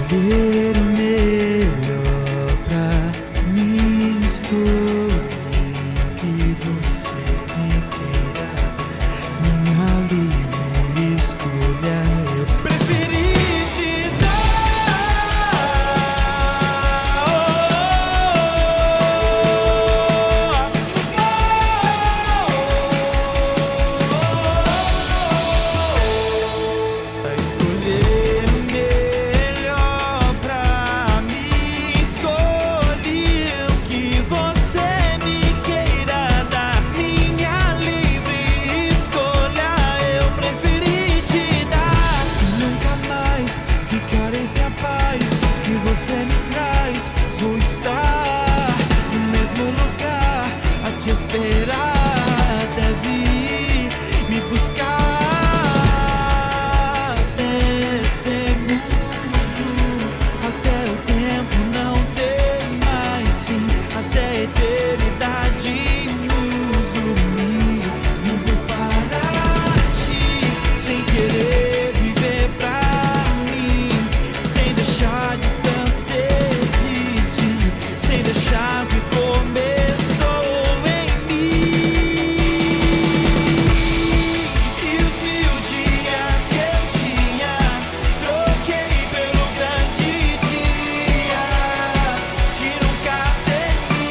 escolher o melhor pra mim, escolher o que você me queira. Minha livre escolha eu preferi te dar. Escolher o melhor pra mim, escolhi o que você me queira dar. Minha livre escolha eu preferi te dar. Nunca mais ficarei sem a paz que você me traz. Vou estar no mesmo lugar a te esperar. Deve me buscar. Até sermos até o tempo não ter mais fim, até a eternidade nos unir. Vivo para ti, sem querer viver pra mim, sem deixar a distância existir, sem deixar o que começou em mim. E os 1000 dias que eu tinha, troquei pelo grande dia que nunca terminará.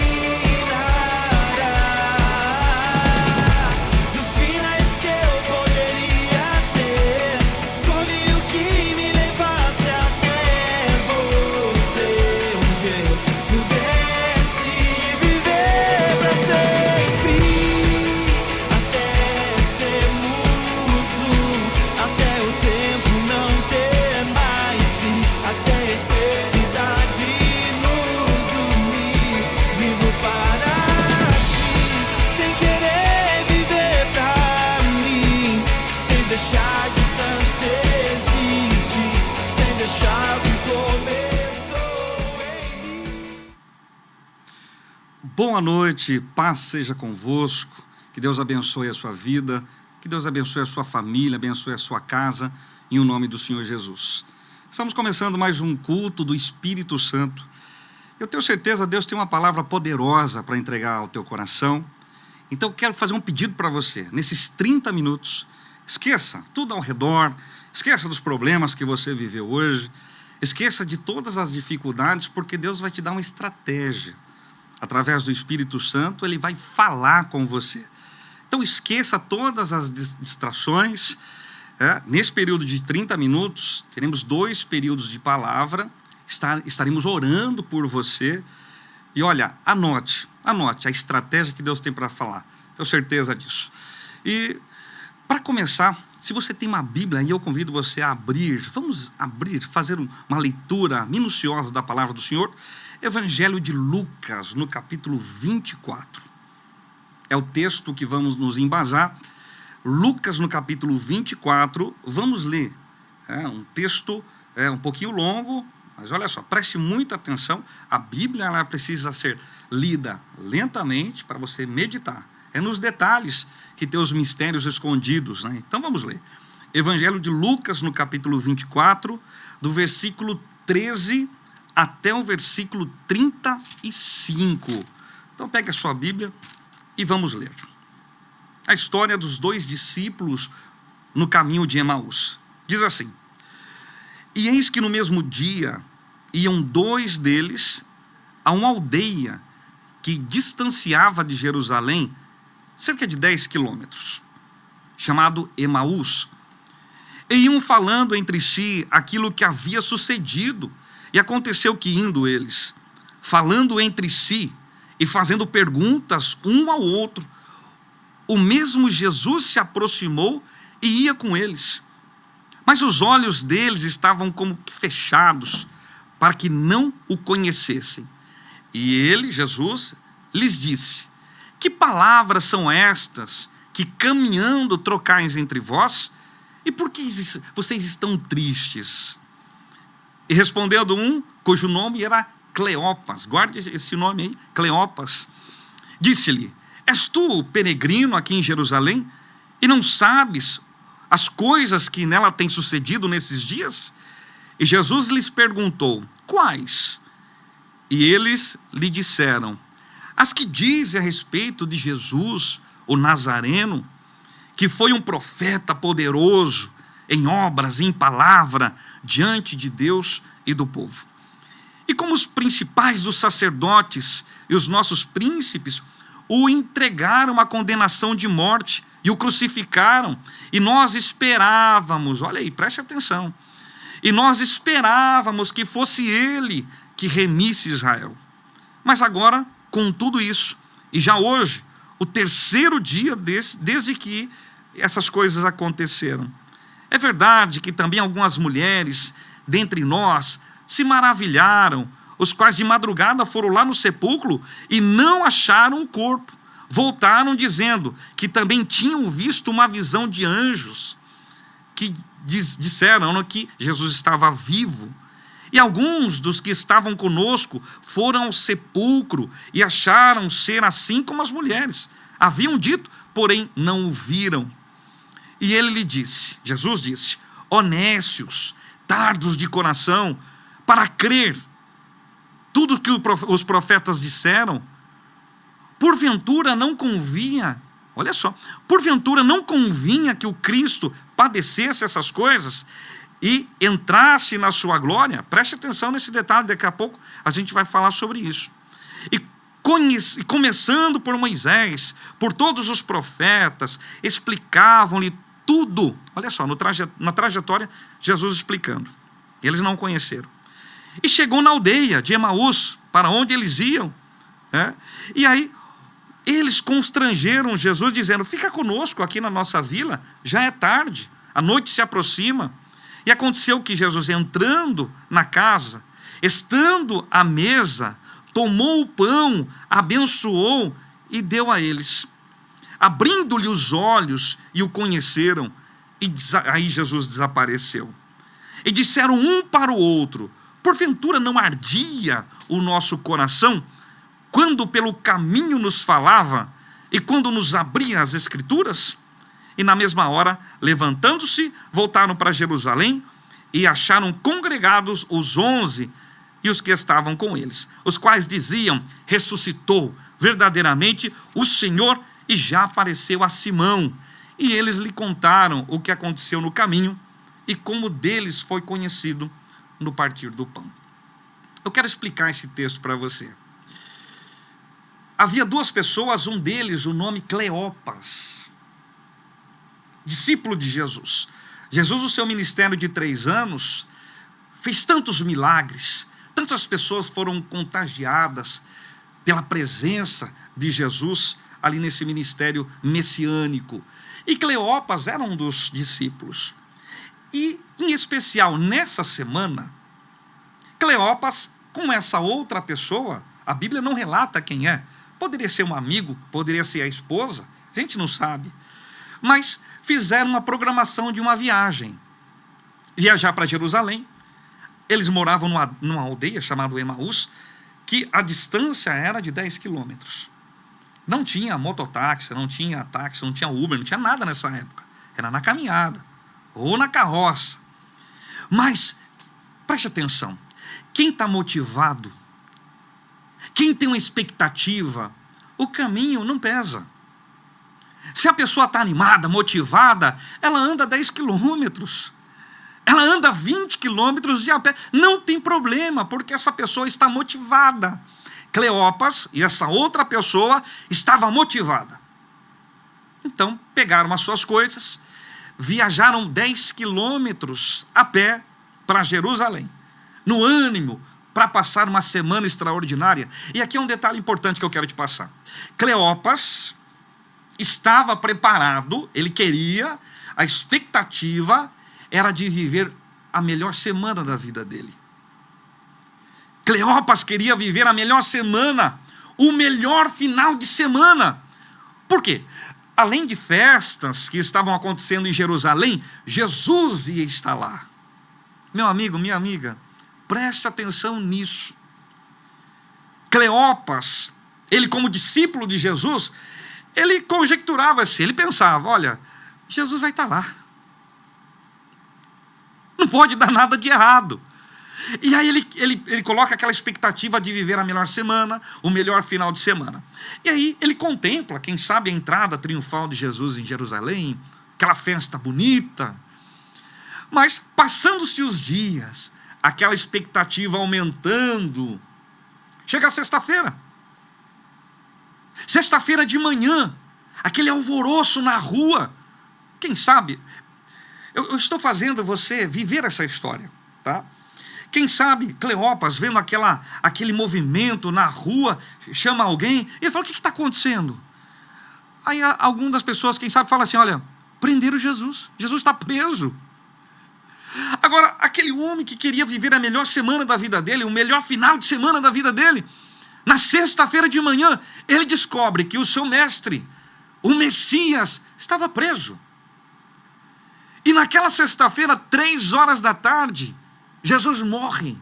Dos finais que eu poderia ter, escolhi o que me levasse até você, onde eu pudesse viver pra sempre, até sermos até o tempo não ter mais fim, até a eternidade nos unir. Vivo para ti, sem querer viver pra mim, sem deixar a distância existir, sem deixar o que começou em mim. Boa noite, paz seja convosco, que Deus abençoe a sua vida, que Deus abençoe a sua família, abençoe a sua casa, em o nome do Senhor Jesus. Estamos começando mais um culto do Espírito Santo. Eu tenho certeza que Deus tem uma palavra poderosa para entregar ao teu coração. Então eu quero fazer um pedido para você, nesses 30 minutos, esqueça tudo ao redor, esqueça dos problemas que você viveu hoje, esqueça de todas as dificuldades, porque Deus vai te dar uma estratégia. Através do Espírito Santo, Ele vai falar com você. Então esqueça todas as distrações. Nesse período de 30 minutos, teremos 2 períodos de palavra, estaremos orando por você. E olha, anote a estratégia que Deus tem para falar. Tenho certeza disso. E para começar, se você tem uma Bíblia, e eu convido você a abrir, vamos abrir, fazer uma leitura minuciosa da palavra do Senhor. Evangelho de Lucas, no capítulo 24. É o texto que vamos nos embasar. Lucas, no capítulo 24, vamos ler. É um texto um pouquinho longo, mas olha só, preste muita atenção. A Bíblia ela precisa ser lida lentamente para você meditar. É nos detalhes que tem os mistérios escondidos, né? Então vamos ler. Evangelho de Lucas, no capítulo 24, do versículo 13 até o versículo 35. Então pegue a sua Bíblia e vamos ler. A história dos 2 discípulos no caminho de Emaús. Diz assim: E eis que no mesmo dia iam 2 deles a uma aldeia que distanciava de Jerusalém cerca de 10 quilômetros, chamado Emaús. E iam falando entre si aquilo que havia sucedido. E aconteceu que indo eles, falando entre si e fazendo perguntas um ao outro, o mesmo Jesus se aproximou e ia com eles. Mas os olhos deles estavam como que fechados, para que não o conhecessem. E ele, Jesus, lhes disse: Que palavras são estas que caminhando trocais entre vós? E por que vocês estão tristes? E respondendo um, cujo nome era Cleopas, guarde esse nome aí, Cleopas, disse-lhe: És tu peregrino aqui em Jerusalém e não sabes as coisas que nela têm sucedido nesses dias? E Jesus lhes perguntou: quais? E eles lhe disseram: as que dizem a respeito de Jesus, o Nazareno, que foi um profeta poderoso em obras e em palavra diante de Deus e do povo. E como os principais dos sacerdotes e os nossos príncipes o entregaram à condenação de morte e o crucificaram, e nós esperávamos, olha aí, preste atenção, e nós esperávamos que fosse ele que remisse Israel. Mas agora, com tudo isso, e já hoje, o terceiro dia desde que essas coisas aconteceram, é verdade que também algumas mulheres dentre nós se maravilharam, os quais de madrugada foram lá no sepulcro e não acharam o corpo. Voltaram dizendo que também tinham visto uma visão de anjos que disseram que Jesus estava vivo. E alguns dos que estavam conosco foram ao sepulcro e acharam ser assim como as mulheres haviam dito, porém não o viram. E ele lhe disse, Jesus disse: ó nécios, tardos de coração, para crer tudo que os profetas disseram, porventura não convinha, olha só, porventura não convinha que o Cristo padecesse essas coisas e entrasse na sua glória? Preste atenção nesse detalhe, daqui a pouco a gente vai falar sobre isso. E começando por Moisés, por todos os profetas, explicavam-lhe tudo. Olha só, na trajetória, Jesus explicando. Eles não conheceram. E chegou na aldeia de Emaús, para onde eles iam. E aí, eles constrangeram Jesus, dizendo: fica conosco aqui na nossa vila, já é tarde, a noite se aproxima. E aconteceu que Jesus, entrando na casa, estando à mesa, tomou o pão, abençoou e deu a eles. Abrindo-lhe os olhos, e o conheceram, e aí Jesus desapareceu. E disseram um para o outro: porventura não ardia o nosso coração, quando pelo caminho nos falava, e quando nos abria as Escrituras? E na mesma hora, levantando-se, voltaram para Jerusalém, e acharam congregados os 11 e os que estavam com eles, os quais diziam: ressuscitou verdadeiramente o Senhor, e já apareceu a Simão. E eles lhe contaram o que aconteceu no caminho, e como deles foi conhecido no partir do pão. Eu quero explicar esse texto para você. Havia duas pessoas, um deles, o nome Cleopas, discípulo de Jesus. Jesus, no seu ministério de 3 anos, fez tantos milagres, tantas pessoas foram contagiadas pela presença de Jesus ali nesse ministério messiânico. E Cleopas era um dos discípulos. E, em especial, nessa semana, Cleopas, com essa outra pessoa, a Bíblia não relata quem é. Poderia ser um amigo, poderia ser a esposa, a gente não sabe. Mas fizeram uma programação de uma viagem. Viajar para Jerusalém. Eles moravam numa aldeia chamada Emaús, que a distância era de 10 quilômetros. Não tinha mototáxi, não tinha táxi, não tinha Uber, não tinha nada nessa época. Era na caminhada, ou na carroça. Mas, preste atenção, quem está motivado, quem tem uma expectativa, o caminho não pesa. Se a pessoa está animada, motivada, ela anda 10 quilômetros. Ela anda 20 quilômetros de a pé. Não tem problema, porque essa pessoa está motivada. Cleopas e essa outra pessoa estava motivada. Então, pegaram as suas coisas, viajaram 10 quilômetros a pé para Jerusalém, no ânimo para passar uma semana extraordinária. E aqui é um detalhe importante que eu quero te passar. Cleopas estava preparado, ele queria, a expectativa era de viver a melhor semana da vida dele. Cleopas queria viver a melhor semana, o melhor final de semana. Por quê? Além de festas que estavam acontecendo em Jerusalém, Jesus ia estar lá. Meu amigo, minha amiga, preste atenção nisso. Cleopas, ele como discípulo de Jesus, ele conjecturava assim, ele pensava: olha, Jesus vai estar lá. Não pode dar nada de errado. E aí ele coloca aquela expectativa de viver a melhor semana, o melhor final de semana. E aí ele contempla, quem sabe, a entrada triunfal de Jesus em Jerusalém, aquela festa bonita. Mas passando-se os dias, aquela expectativa aumentando, chega a sexta-feira. Sexta-feira de manhã, aquele alvoroço na rua. Quem sabe, eu estou fazendo você viver essa história, tá? Quem sabe, Cleopas, vendo aquele movimento na rua, chama alguém, e ele fala, o que está acontecendo? Aí algumas das pessoas, quem sabe, fala assim, olha, prenderam Jesus, Jesus está preso. Agora, aquele homem que queria viver a melhor semana da vida dele, o melhor final de semana da vida dele, na sexta-feira de manhã, ele descobre que o seu mestre, o Messias, estava preso. E naquela sexta-feira, 3 horas da tarde, Jesus morre.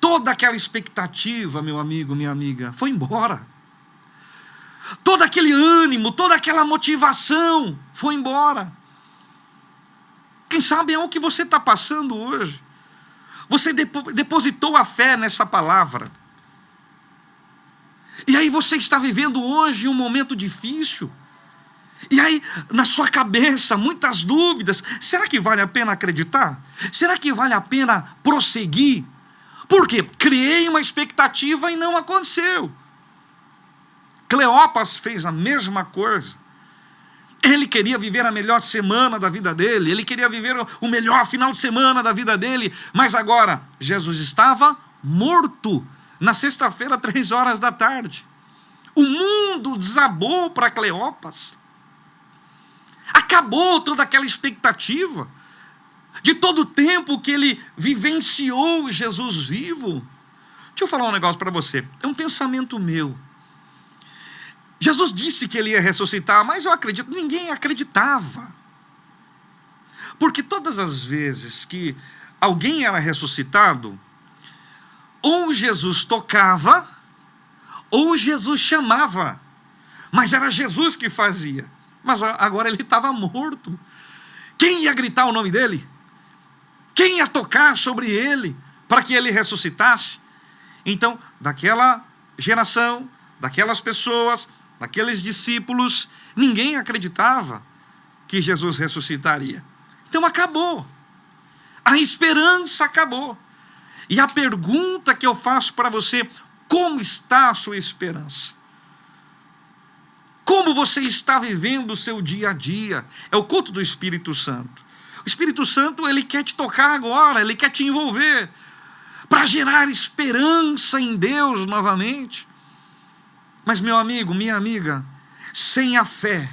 Toda aquela expectativa, meu amigo, minha amiga, foi embora. Todo aquele ânimo, toda aquela motivação foi embora. Quem sabe é o que você está passando hoje. Você depositou a fé nessa palavra. E aí você está vivendo hoje um momento difícil. E aí, na sua cabeça, muitas dúvidas. Será que vale a pena acreditar? Será que vale a pena prosseguir? Por quê? Criei uma expectativa e não aconteceu. Cleopas fez a mesma coisa. Ele queria viver a melhor semana da vida dele. Ele queria viver o melhor final de semana da vida dele. Mas agora, Jesus estava morto. Na sexta-feira, 3 horas da tarde. O mundo desabou para Cleopas. Acabou toda aquela expectativa de todo o tempo que ele vivenciou Jesus vivo. Deixa eu falar um negócio para você. É um pensamento meu. Jesus disse que ele ia ressuscitar, mas eu acredito, ninguém acreditava. Porque todas as vezes que alguém era ressuscitado, ou Jesus tocava, ou Jesus chamava. Mas era Jesus que fazia. Mas agora ele estava morto. Quem ia gritar o nome dele? Quem ia tocar sobre ele para que ele ressuscitasse? Então, daquela geração, daquelas pessoas, daqueles discípulos, ninguém acreditava que Jesus ressuscitaria. Então acabou. A esperança acabou. E a pergunta que eu faço para você, como está a sua esperança? Como você está vivendo o seu dia a dia? É o culto do Espírito Santo. O Espírito Santo, ele quer te tocar agora, ele quer te envolver, para gerar esperança em Deus novamente. Mas, meu amigo, minha amiga, sem a fé,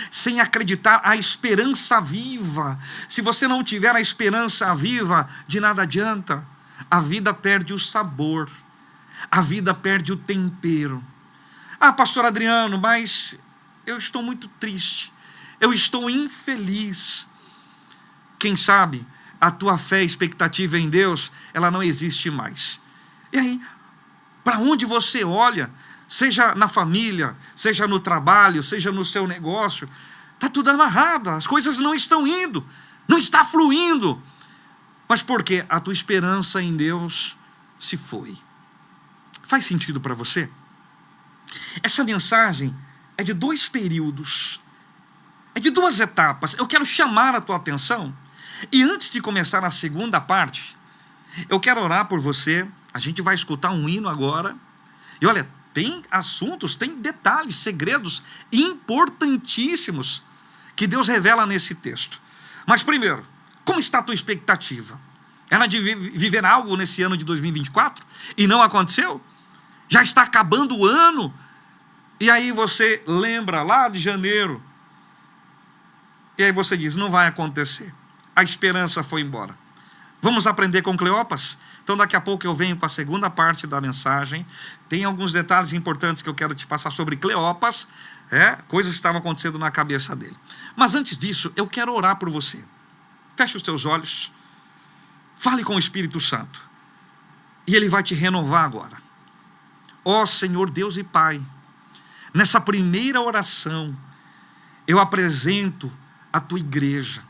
sem acreditar, a esperança viva, se você não tiver a esperança viva, de nada adianta. A vida perde o sabor, a vida perde o tempero. Ah, pastor Adriano, mas eu estou muito triste, eu estou infeliz. Quem sabe a tua fé e expectativa em Deus, ela não existe mais. E aí, para onde você olha, seja na família, seja no trabalho, seja no seu negócio, está tudo amarrado, as coisas não estão indo, não está fluindo. Mas por quê? A tua esperança em Deus se foi. Faz sentido para você? Essa mensagem é de 2 períodos, é de 2 etapas. Eu quero chamar a tua atenção, e antes de começar a segunda parte, eu quero orar por você. A gente vai escutar um hino agora, e olha, tem assuntos, tem detalhes, segredos importantíssimos que Deus revela nesse texto. Mas primeiro, como está a tua expectativa? Era de viver algo nesse ano de 2024 e não aconteceu? Já está acabando o ano, e aí você lembra lá de janeiro, e aí você diz, não vai acontecer. A esperança foi embora. Vamos aprender com Cleopas? Então daqui a pouco eu venho com a segunda parte da mensagem. Tem alguns detalhes importantes que eu quero te passar sobre Cleopas, coisas que estavam acontecendo na cabeça dele. Mas antes disso, eu quero orar por você. Feche os teus olhos, fale com o Espírito Santo, e ele vai te renovar agora. Ó Senhor Deus e Pai, nessa primeira oração, eu apresento a tua igreja.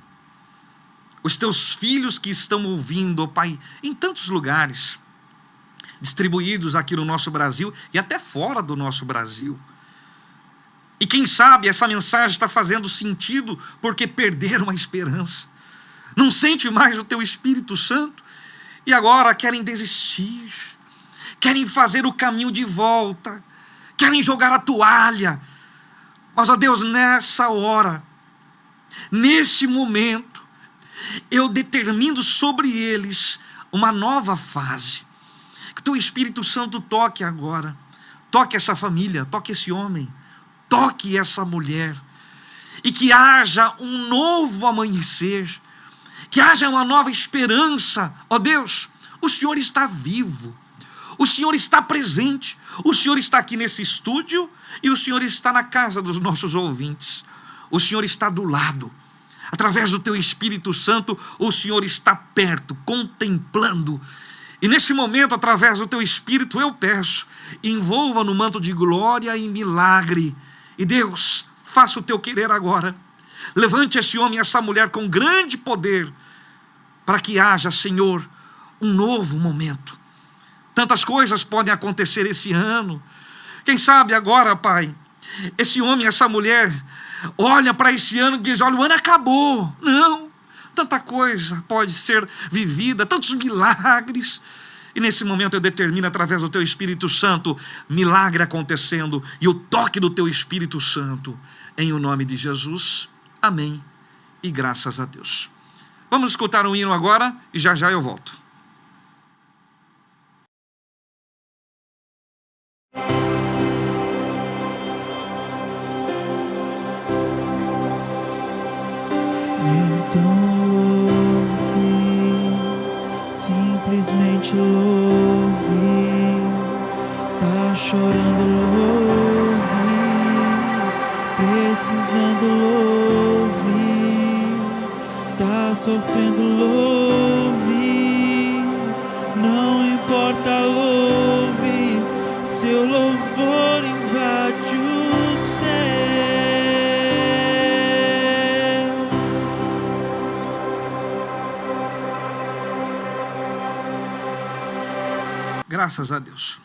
os teus filhos que estão ouvindo, ó Pai, em tantos lugares, distribuídos aqui no nosso Brasil e até fora do nosso Brasil. E quem sabe essa mensagem está fazendo sentido porque perderam a esperança. Não sente mais o teu Espírito Santo e agora querem desistir, querem fazer o caminho de volta, querem jogar a toalha. Mas, ó Deus, nessa hora, nesse momento, eu determino sobre eles uma nova fase. Que o teu Espírito Santo toque agora, toque essa família, toque esse homem, toque essa mulher, e que haja um novo amanhecer, que haja uma nova esperança. Ó Deus, o Senhor está vivo, o Senhor está presente, o Senhor está aqui nesse estúdio e o Senhor está na casa dos nossos ouvintes. O Senhor está do lado, através do teu Espírito Santo, o Senhor está perto, contemplando. E nesse momento, através do teu Espírito, eu peço, envolva no manto de glória e milagre. E Deus, faça o teu querer agora. Levante esse homem e essa mulher com grande poder, para que haja, Senhor, um novo momento. Tantas coisas podem acontecer esse ano. Quem sabe agora, Pai, esse homem, essa mulher, olha para esse ano e diz: olha, o ano acabou. Não, tanta coisa pode ser vivida, tantos milagres. E nesse momento eu determino, através do teu Espírito Santo, milagre acontecendo e o toque do teu Espírito Santo, em o nome de Jesus. Amém e graças a Deus. Vamos escutar um hino agora e já já eu volto. Então louve, simplesmente louve, tá chorando, louve, precisando, louve, tá sofrendo, louve, não importa, louve, seu louvor invade o céu. Graças a Deus.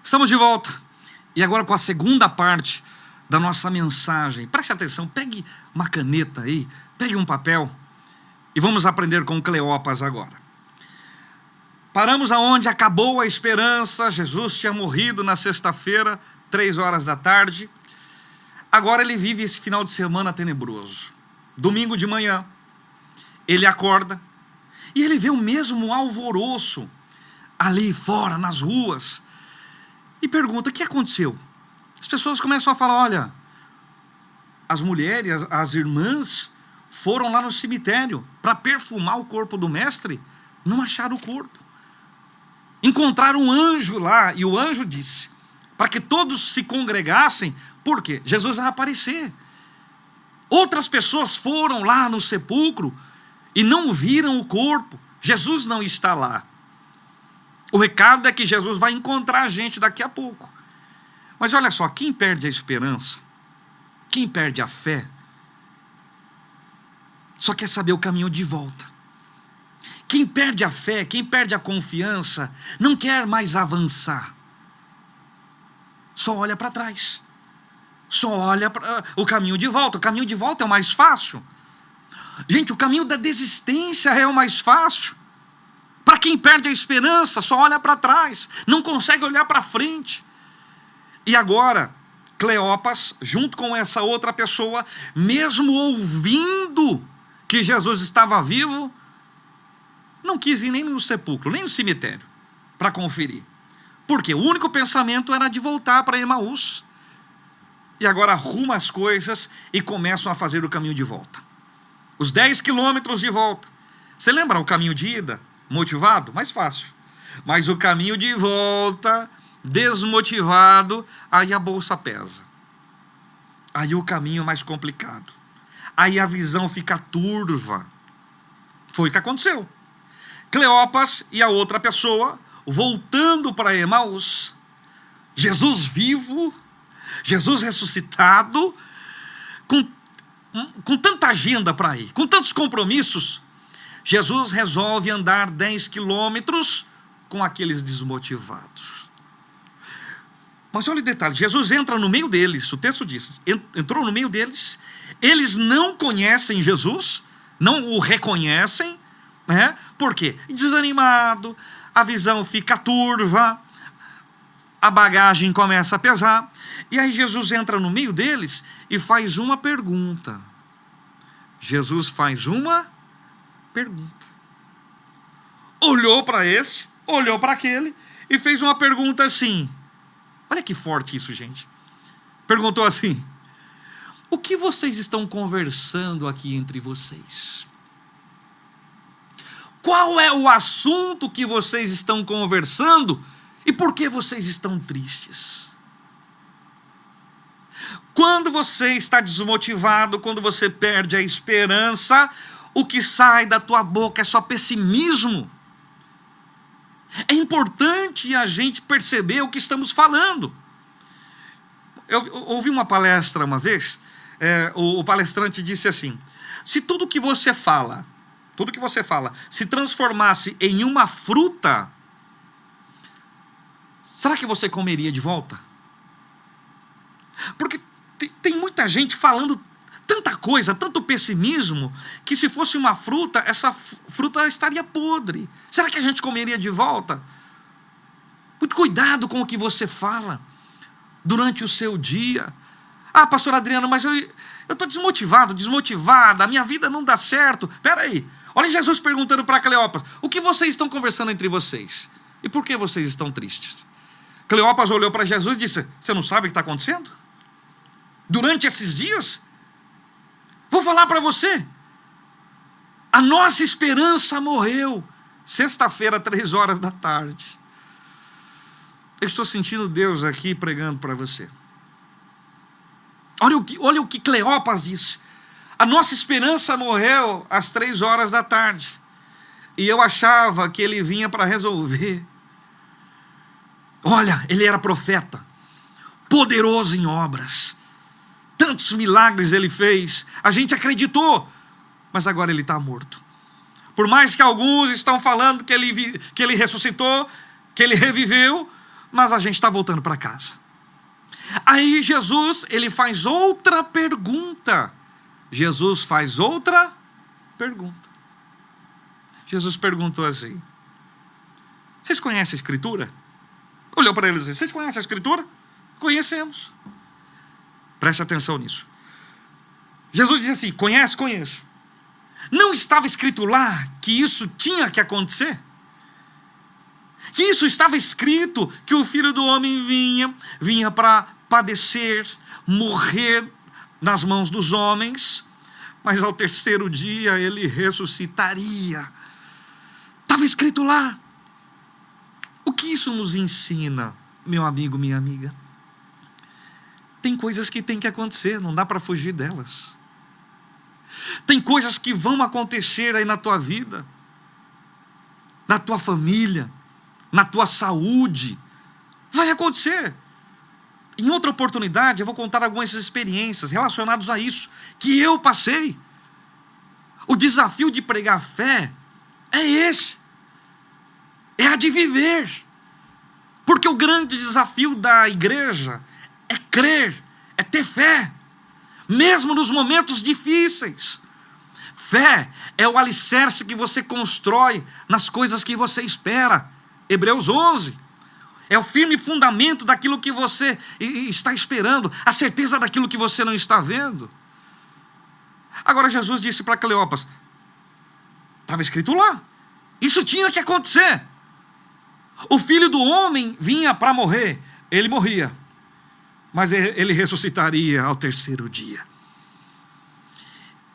Estamos de volta. E agora com a segunda parte da nossa mensagem. Preste atenção, pegue uma caneta aí, pegue um papel e vamos aprender com Cleopas agora. Paramos aonde acabou a esperança. Jesus tinha morrido na sexta-feira, 3 da tarde. Agora ele vive esse final de semana tenebroso. Domingo de manhã, ele acorda e ele vê o mesmo alvoroço ali fora, nas ruas, e pergunta: o que aconteceu? As pessoas começam a falar: olha, as mulheres, as irmãs foram lá no cemitério para perfumar o corpo do mestre, não acharam o corpo. Encontraram um anjo lá, e o anjo disse para que todos se congregassem, porque Jesus vai aparecer. Outras pessoas foram lá no sepulcro e não viram o corpo, Jesus não está lá. O recado é que Jesus vai encontrar a gente daqui a pouco. Mas olha só, quem perde a esperança, quem perde a fé, só quer saber o caminho de volta. Quem perde a fé, quem perde a confiança, não quer mais avançar. Só olha para trás. Só olha para o caminho de volta. O caminho de volta é o mais fácil. Gente, o caminho da desistência é o mais fácil. Para quem perde a esperança, só olha para trás, não consegue olhar para frente. E agora, Cleopas, junto com essa outra pessoa, mesmo ouvindo que Jesus estava vivo, não quis ir nem no sepulcro, nem no cemitério, para conferir. Porque o único pensamento era de voltar para Emaús. E agora arruma as coisas e começam a fazer o caminho de volta. Os 10 quilômetros de volta. Você lembra o caminho de ida? Motivado? Mais fácil. Mas o caminho de volta, desmotivado, aí a bolsa pesa. Aí o caminho é mais complicado. Aí a visão fica turva. Foi o que aconteceu. Cleopas e a outra pessoa, voltando para Emaús, Jesus vivo, Jesus ressuscitado, com tanta agenda para ir, com tantos compromissos, Jesus resolve andar 10 quilômetros com aqueles desmotivados. Mas olha o detalhe, Jesus entra no meio deles, o texto diz, entrou no meio deles, eles não conhecem Jesus, não o reconhecem, né? Por quê? Desanimado, a visão fica turva, a bagagem começa a pesar, e aí Jesus entra no meio deles e faz uma pergunta. Jesus faz uma pergunta. Olhou para esse, olhou para aquele e fez uma pergunta assim. Olha que forte isso, gente. Perguntou assim: o que vocês estão conversando aqui entre vocês? Qual é o assunto que vocês estão conversando e por que vocês estão tristes? Quando você está desmotivado, quando você perde a esperança, o que sai da tua boca é só pessimismo. É importante a gente perceber o que estamos falando. Eu ouvi uma palestra uma vez, o palestrante disse assim: se tudo que você fala, se transformasse em uma fruta, será que você comeria de volta? Porque tem muita gente falando tanta coisa, tanto pessimismo, que se fosse uma fruta, essa fruta estaria podre. Será que a gente comeria de volta? Muito cuidado com o que você fala durante o seu dia. Ah, pastor Adriano, mas eu estou desmotivada, a minha vida não dá certo. Espera aí, olha Jesus perguntando para Cleopas: o que vocês estão conversando entre vocês? E por que vocês estão tristes? Cleopas olhou para Jesus e disse: você não sabe o que está acontecendo? Durante esses dias, vou falar para você, a nossa esperança morreu. Sexta-feira, 15h. Eu estou sentindo Deus aqui pregando para você. Olha o que Cleopas disse. A nossa esperança morreu às 15h. E eu achava que ele vinha para resolver. Olha, ele era profeta, poderoso em obras. Tantos milagres ele fez, a gente acreditou, mas agora ele está morto. Por mais que alguns estão falando que ele ressuscitou, que ele reviveu, mas a gente está voltando para casa. Aí Jesus, ele faz outra pergunta. Jesus perguntou assim: vocês conhecem a Escritura? Olhou para eles e disse: vocês conhecem a Escritura? Conhecemos. Preste atenção nisso. Jesus disse assim: conheço. Não estava escrito lá que isso tinha que acontecer? Que isso estava escrito, que o Filho do Homem vinha para padecer, morrer nas mãos dos homens, mas ao terceiro dia ele ressuscitaria. Estava escrito lá. O que isso nos ensina, meu amigo, minha amiga? Tem coisas que tem que acontecer, não dá para fugir delas. Tem coisas que vão acontecer aí na tua vida, na tua família, na tua saúde. Vai acontecer. Em outra oportunidade eu vou contar algumas experiências relacionadas a isso, que eu passei. O desafio de pregar fé é esse. É a de viver. Porque o grande desafio da igreja é crer, é ter fé, mesmo nos momentos difíceis. Fé é o alicerce que você constrói nas coisas que você espera. Hebreus 11. É o firme fundamento daquilo que você está esperando, a certeza daquilo que você não está vendo. Agora Jesus disse para Cleopas: estava escrito lá, isso tinha que acontecer. O Filho do Homem vinha para morrer, ele morria, mas ele ressuscitaria ao terceiro dia.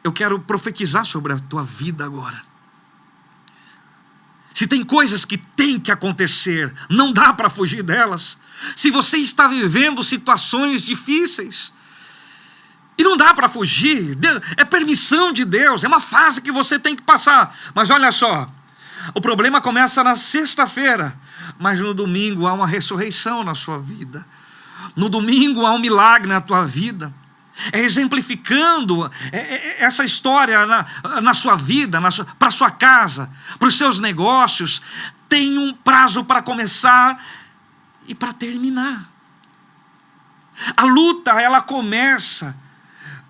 Eu quero profetizar sobre a tua vida agora. Se tem coisas que tem que acontecer, não dá para fugir delas. Se você está vivendo situações difíceis, e não dá para fugir, é permissão de Deus, é uma fase que você tem que passar. Mas olha só, o problema começa na sexta-feira, mas no domingo há uma ressurreição na sua vida. No domingo há um milagre na tua vida. exemplificando essa história na sua vida, para sua casa, para os seus negócios. Tem um prazo para começar e para terminar. A luta, ela começa,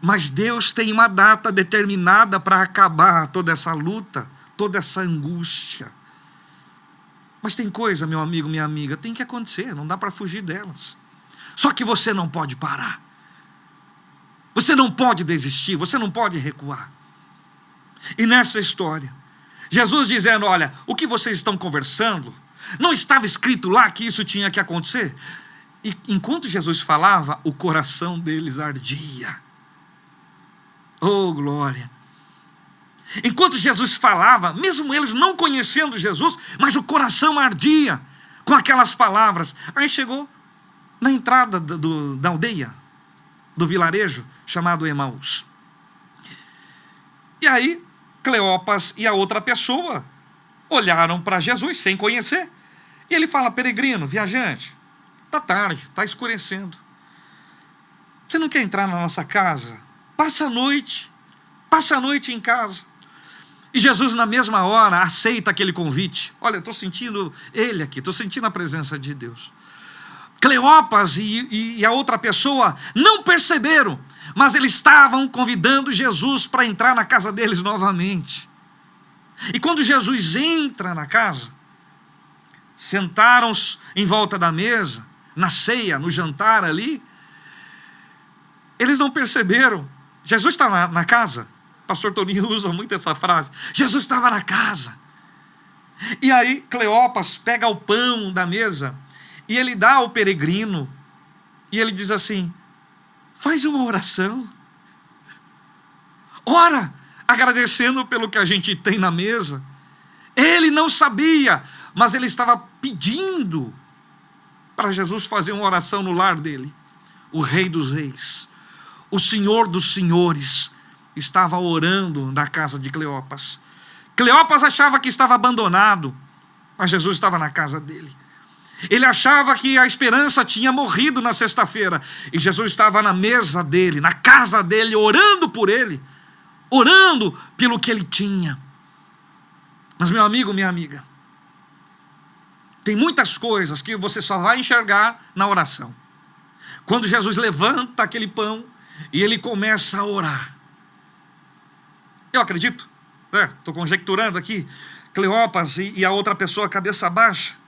mas Deus tem uma data determinada para acabar toda essa luta, toda essa angústia. Mas tem coisa, meu amigo, minha amiga, tem que acontecer, não dá para fugir delas. Só que você não pode parar. Você não pode desistir, você não pode recuar. E nessa história, Jesus dizendo, olha, o que vocês estão conversando, não estava escrito lá que isso tinha que acontecer? E enquanto Jesus falava, o coração deles ardia. Oh, glória! Enquanto Jesus falava, mesmo eles não conhecendo Jesus, mas o coração ardia com aquelas palavras. Aí chegou na entrada da aldeia, do vilarejo, chamado Emaús. E aí, Cleopas e a outra pessoa olharam para Jesus sem conhecer. E ele fala, peregrino, viajante, está tarde, está escurecendo. Você não quer entrar na nossa casa? Passa a noite em casa. E Jesus, na mesma hora, aceita aquele convite. Olha, eu estou sentindo ele aqui, estou sentindo a presença de Deus. Cleopas e a outra pessoa não perceberam, mas eles estavam convidando Jesus para entrar na casa deles novamente. E quando Jesus entra na casa, sentaram-se em volta da mesa, na ceia, no jantar ali, eles não perceberam. Jesus está na casa. O pastor Toninho usa muito essa frase. Jesus estava na casa. E aí Cleopas pega o pão da mesa e ele dá ao peregrino, e ele diz assim, faz uma oração, ora, agradecendo pelo que a gente tem na mesa. Ele não sabia, mas ele estava pedindo para Jesus fazer uma oração no lar dele. O Rei dos Reis, o Senhor dos Senhores, estava orando na casa de Cleopas. Cleopas achava que estava abandonado, mas Jesus estava na casa dele. Ele achava que a esperança tinha morrido na sexta-feira, e Jesus estava na mesa dele, na casa dele, orando por ele, orando pelo que ele tinha. Mas, meu amigo, minha amiga, tem muitas coisas que você só vai enxergar na oração. Quando Jesus levanta aquele pão e ele começa a orar, eu acredito, estou conjecturando aqui, Cleopas e a outra pessoa cabeça baixa.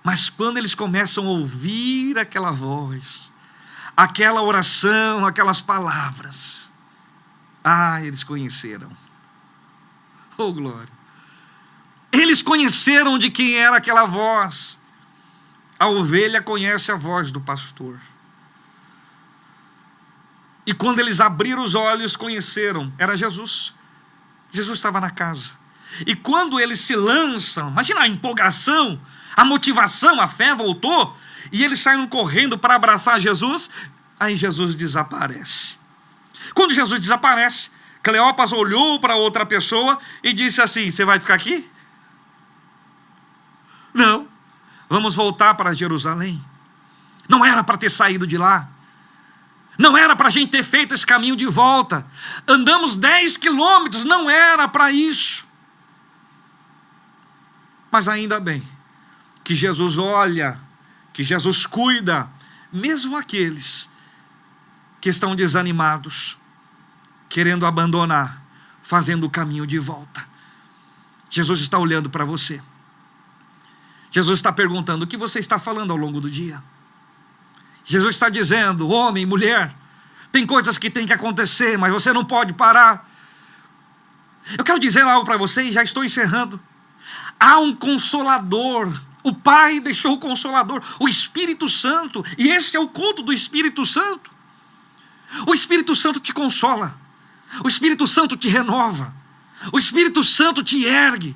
Mas quando eles começam a ouvir aquela voz, aquela oração, aquelas palavras, eles conheceram. Oh, glória! Eles conheceram de quem era aquela voz. A ovelha conhece a voz do pastor. E quando eles abriram os olhos, conheceram, era Jesus. Jesus estava na casa. E quando eles se lançam, imagina a empolgação, a motivação, a fé voltou, e eles saíram correndo para abraçar Jesus, aí Jesus desaparece. Quando Jesus desaparece, Cleopas olhou para outra pessoa e disse assim, você vai ficar aqui? Não, vamos voltar para Jerusalém. Não era para ter saído de lá. Não era para a gente ter feito esse caminho de volta. Andamos 10 quilômetros, não era para isso. Mas ainda bem que Jesus olha, que Jesus cuida, mesmo aqueles que estão desanimados, querendo abandonar, fazendo o caminho de volta. Jesus está olhando para você. Jesus está perguntando, o que você está falando ao longo do dia? Jesus está dizendo, homem, mulher, tem coisas que tem que acontecer, mas você não pode parar. Eu quero dizer algo para você e já estou encerrando. Há um Consolador. O Pai deixou o Consolador, o Espírito Santo, e esse é o culto do Espírito Santo. O Espírito Santo te consola, o Espírito Santo te renova, o Espírito Santo te ergue.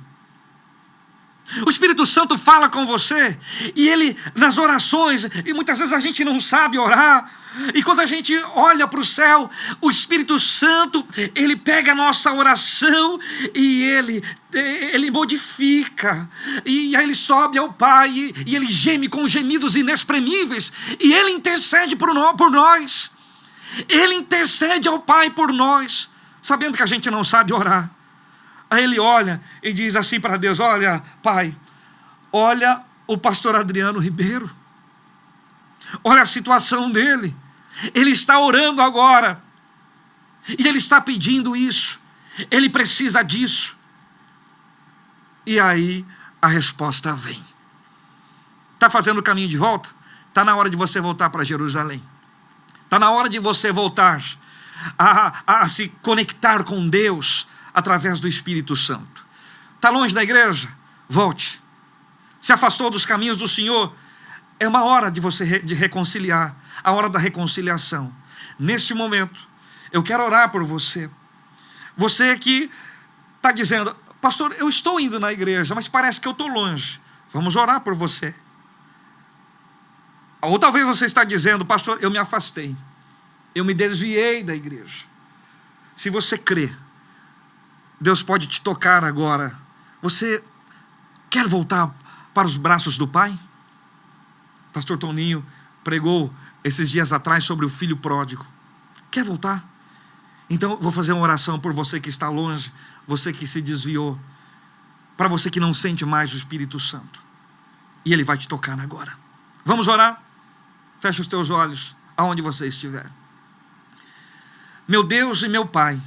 O Espírito Santo fala com você, e ele, nas orações, e muitas vezes a gente não sabe orar, e quando a gente olha para o céu, o Espírito Santo, ele pega a nossa oração, e ele modifica, e aí ele sobe ao Pai, e ele geme com gemidos inexprimíveis, e ele intercede por nós. Ele intercede ao Pai por nós, sabendo que a gente não sabe orar. Aí ele olha e diz assim para Deus: olha, Pai, olha o pastor Adriano Ribeiro, olha a situação dele, ele está orando agora, e ele está pedindo isso, ele precisa disso. E aí a resposta vem. Está fazendo o caminho de volta? Está na hora de você voltar para Jerusalém. Está na hora de você voltar a se conectar com Deus através do Espírito Santo. Está longe da igreja? Volte. Se afastou dos caminhos do Senhor? É uma hora de você de reconciliar, a hora da reconciliação. Neste momento, eu quero orar por você. Você que está dizendo: pastor, eu estou indo na igreja, mas parece que eu estou longe. Vamos orar por você. Ou talvez você está dizendo: pastor, eu me afastei, eu me desviei da igreja. Se você crê, Deus pode te tocar agora. Você quer voltar para os braços do Pai? Pastor Toninho pregou esses dias atrás sobre o filho pródigo. Quer voltar? Então vou fazer uma oração por você que está longe, você que se desviou, para você que não sente mais o Espírito Santo. E Ele vai te tocar agora. Vamos orar? Feche os teus olhos aonde você estiver. Meu Deus e meu Pai,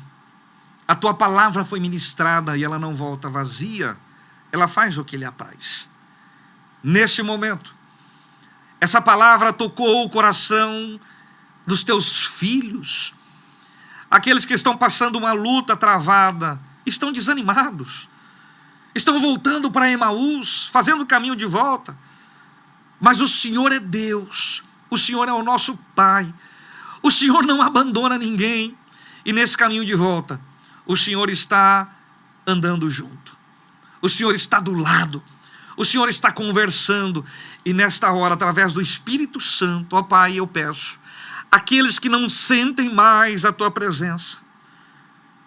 a Tua palavra foi ministrada e ela não volta vazia, ela faz o que lhe apraz. Neste momento, essa palavra tocou o coração dos Teus filhos, aqueles que estão passando uma luta travada, estão desanimados, estão voltando para Emaús, fazendo o caminho de volta, mas o Senhor é Deus, o Senhor é o nosso Pai, o Senhor não abandona ninguém, e nesse caminho de volta, o Senhor está andando junto, o Senhor está do lado, o Senhor está conversando, e nesta hora, através do Espírito Santo, ó Pai, eu peço, aqueles que não sentem mais a Tua presença,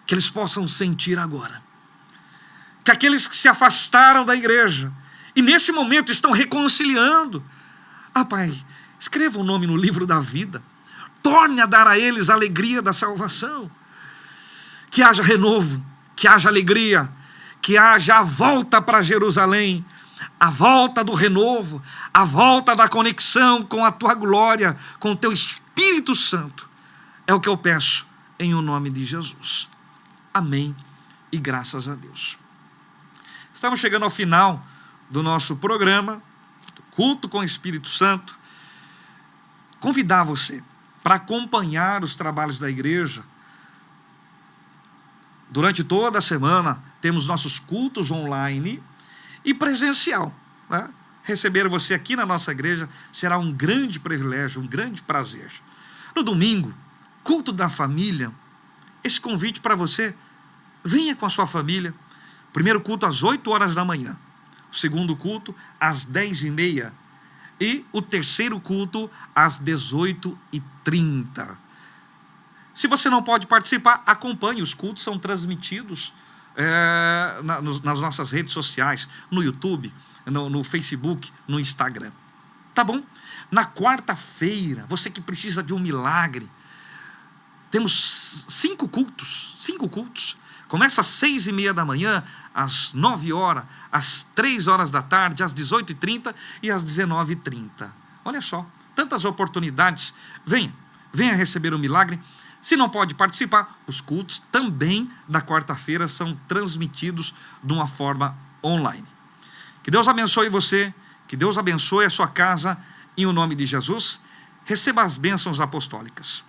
que eles possam sentir agora, que aqueles que se afastaram da igreja, e nesse momento estão reconciliando, Pai, escreva o nome no livro da vida, torne a dar a eles a alegria da salvação, que haja renovo, que haja alegria, que haja a volta para Jerusalém, a volta do renovo, a volta da conexão com a Tua glória, com o Teu Espírito Santo, é o que eu peço em o nome de Jesus, amém e graças a Deus. Estamos chegando ao final do nosso programa, do culto com o Espírito Santo. Convidar você para acompanhar os trabalhos da igreja. Durante toda a semana temos nossos cultos online e presencial, né? Receber você aqui na nossa igreja será um grande privilégio, um grande prazer. No domingo, culto da família, esse convite para você, venha com a sua família. Primeiro culto às 8 horas da manhã, o segundo culto às 10h30 e o terceiro culto às 18h30. Se você não pode participar, acompanhe, os cultos são transmitidos nas nossas redes sociais, no YouTube, no Facebook, no Instagram. Tá bom? Na quarta-feira, você que precisa de um milagre, temos 5 cultos. Começa às 6h30 da manhã, às 9 horas, às 3 horas da tarde, às 18h30 e às 19h30. Olha só, tantas oportunidades. Venha receber o milagre. Se não pode participar, os cultos também da quarta-feira são transmitidos de uma forma online. Que Deus abençoe você, que Deus abençoe a sua casa, em o nome de Jesus. Receba as bênçãos apostólicas.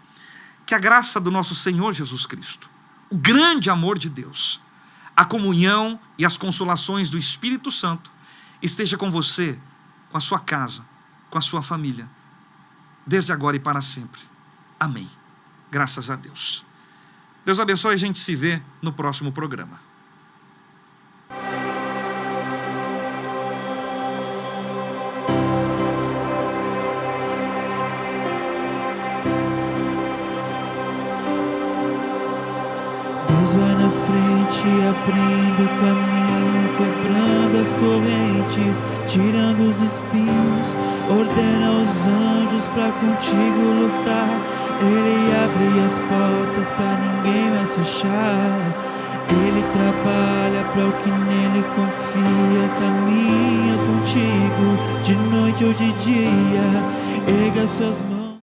Que a graça do nosso Senhor Jesus Cristo, o grande amor de Deus, a comunhão e as consolações do Espírito Santo esteja com você, com a sua casa, com a sua família, desde agora e para sempre. Amém. Graças a Deus. Deus abençoe, a gente se vê no próximo programa. Deus vai na frente, abrindo o caminho, quebrando as correntes, tirando os espinhos, ordena aos anjos para contigo lutar. Ele abre as portas pra ninguém mais fechar. Ele trabalha para o que nele confia. Caminha contigo de noite ou de dia. Erga suas mãos.